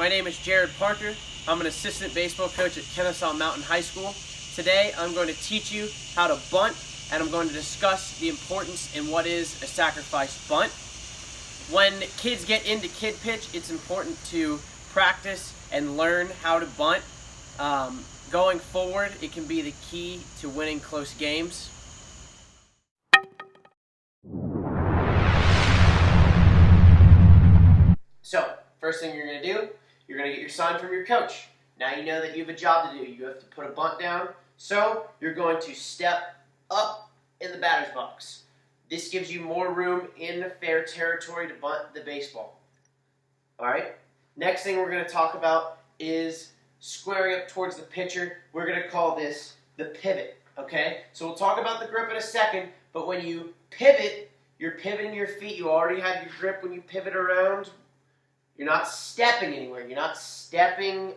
My name is Jared Parker. I'm an assistant baseball coach at Kennesaw Mountain High School. Today I'm going to teach you how to bunt, and I'm going to discuss the importance in what is a sacrifice bunt. When kids get into kid pitch, it's important to practice and learn how to bunt. Going forward, it can be the key to winning close games. So, first thing you're going to do, you're going to get your sign from your coach. Now you know that you have a job to do. You have to put a bunt down. So, you're going to step up in the batter's box. This gives you more room in fair territory to bunt the baseball. Alright? Next thing we're going to talk about is squaring up towards the pitcher. We're going to call this the pivot. Okay? So we'll talk about the grip in a second, but when you pivot, you're pivoting your feet. You already have your grip when you pivot around. You're not stepping anywhere. You're not stepping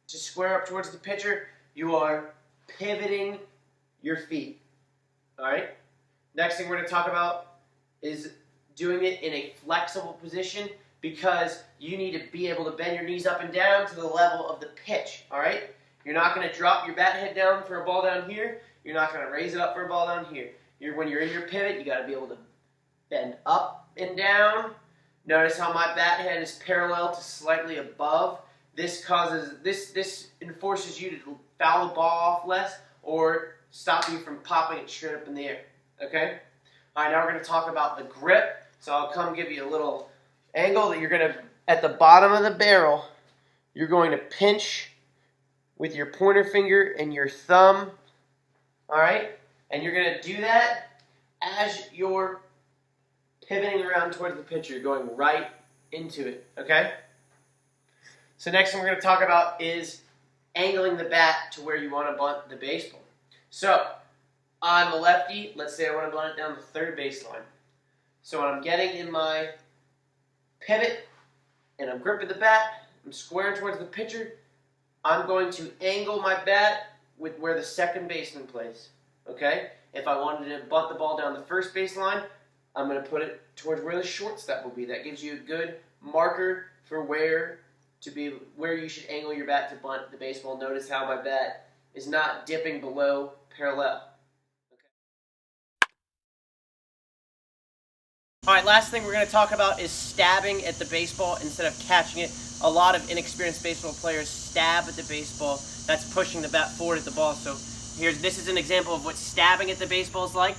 to square up towards the pitcher. You are pivoting your feet. Alright? Next thing we're going to talk about is doing it in a flexible position, because you need to be able to bend your knees up and down to the level of the pitch. Alright? You're not going to drop your bat head down for a ball down here. You're not going to raise it up for a ball down here. When you're in your pivot, you got to be able to bend up and down. Notice how my bat head is parallel to slightly above. This enforces you to foul the ball off less or stop you from popping it straight up in the air. Okay? Alright, now we're going to talk about the grip. So I'll come give you a little angle that you're going to, at the bottom of the barrel, you're going to pinch with your pointer finger and your thumb. Alright? And you're going to do that as you're pivoting around towards the pitcher. You're going right into it, okay? So next thing we're going to talk about is angling the bat to where you want to bunt the baseball. So, I'm a lefty. Let's say I want to bunt it down the third baseline. So when I'm getting in my pivot and I'm gripping the bat, I'm squaring towards the pitcher, I'm going to angle my bat with where the second baseman plays, okay? If I wanted to bunt the ball down the first baseline, I'm going to put it towards where the shortstop will be. That gives you a good marker for where you should angle your bat to bunt the baseball. Notice how my bat is not dipping below parallel. Okay. Alright, last thing we're going to talk about is stabbing at the baseball instead of catching it. A lot of inexperienced baseball players stab at the baseball. That's pushing the bat forward at the ball. So this is an example of what stabbing at the baseball is like.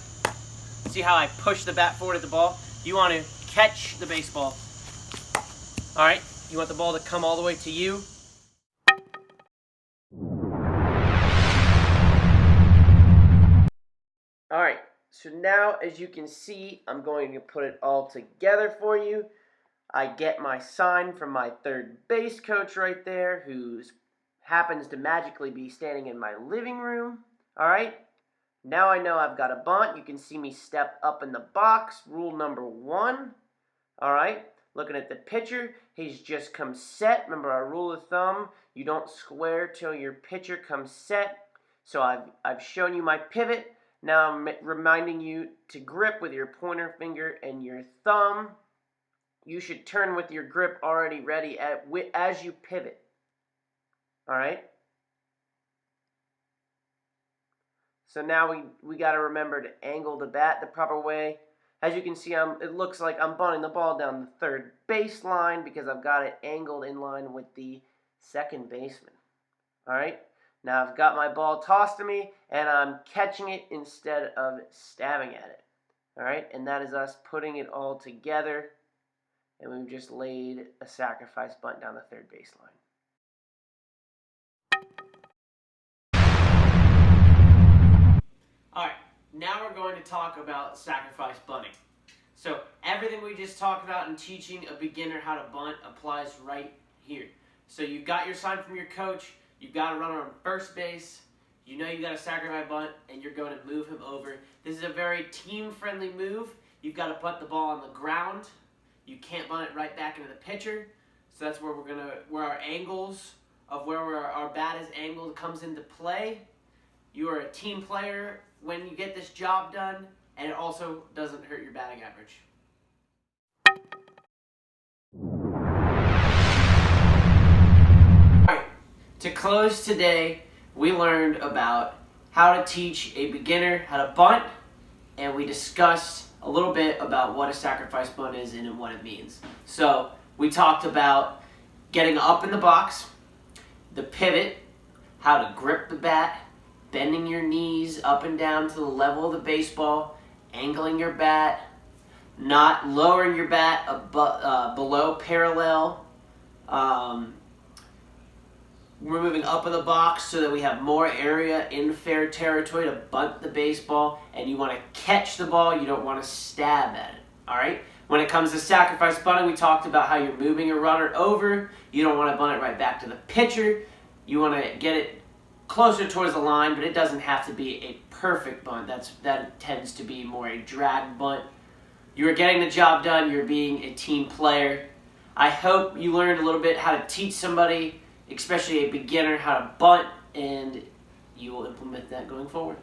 See how I push the bat forward at the ball? You want to catch the baseball. Alright, you want the ball to come all the way to you. Alright, so now as you can see, I'm going to put it all together for you. I get my sign from my third base coach right there, who happens to magically be standing in my living room. Alright? Now I know I've got a bunt. You can see me step up in the box. Rule number 1. Alright, looking at the pitcher, he's just come set. Remember our rule of thumb, you don't square till your pitcher comes set. So I've shown you my pivot. Now I'm reminding you to grip with your pointer finger and your thumb. You should turn with your grip already ready as you pivot. Alright? So now we got to remember to angle the bat the proper way. As you can see, it looks like I'm bunting the ball down the third baseline because I've got it angled in line with the second baseman. Alright? Now I've got my ball tossed to me, and I'm catching it instead of stabbing at it. Alright? And that is us putting it all together, and we've just laid a sacrifice bunt down the third baseline. Alright, now we're going to talk about sacrifice bunting. So everything we just talked about in teaching a beginner how to bunt applies right here. So you've got your sign from your coach, you've got a runner on first base, you know you got a sacrifice bunt, and you're going to move him over. This is a very team-friendly move. You've got to bunt the ball on the ground. You can't bunt it right back into the pitcher. So that's where where our angles of where our bat is angled comes into play. You are a team player when you get this job done, and it also doesn't hurt your batting average. To close today, we learned about how to teach a beginner how to bunt, and we discussed a little bit about what a sacrifice bunt is and what it means. So we talked about getting up in the box, the pivot, how to grip the bat, bending your knees up and down to the level of the baseball, angling your bat, not lowering your bat below parallel. We're moving up in the box so that we have more area in fair territory to bunt the baseball, and you want to catch the ball, you don't want to stab at it, all right? When it comes to sacrifice bunting, we talked about how you're moving a runner over. You don't want to bunt it right back to the pitcher. You want to get it closer towards the line, but it doesn't have to be a perfect bunt. That tends to be more a drag bunt. You're getting the job done. You're being a team player. I hope you learned a little bit how to teach somebody, especially a beginner, how to bunt, and you will implement that going forward.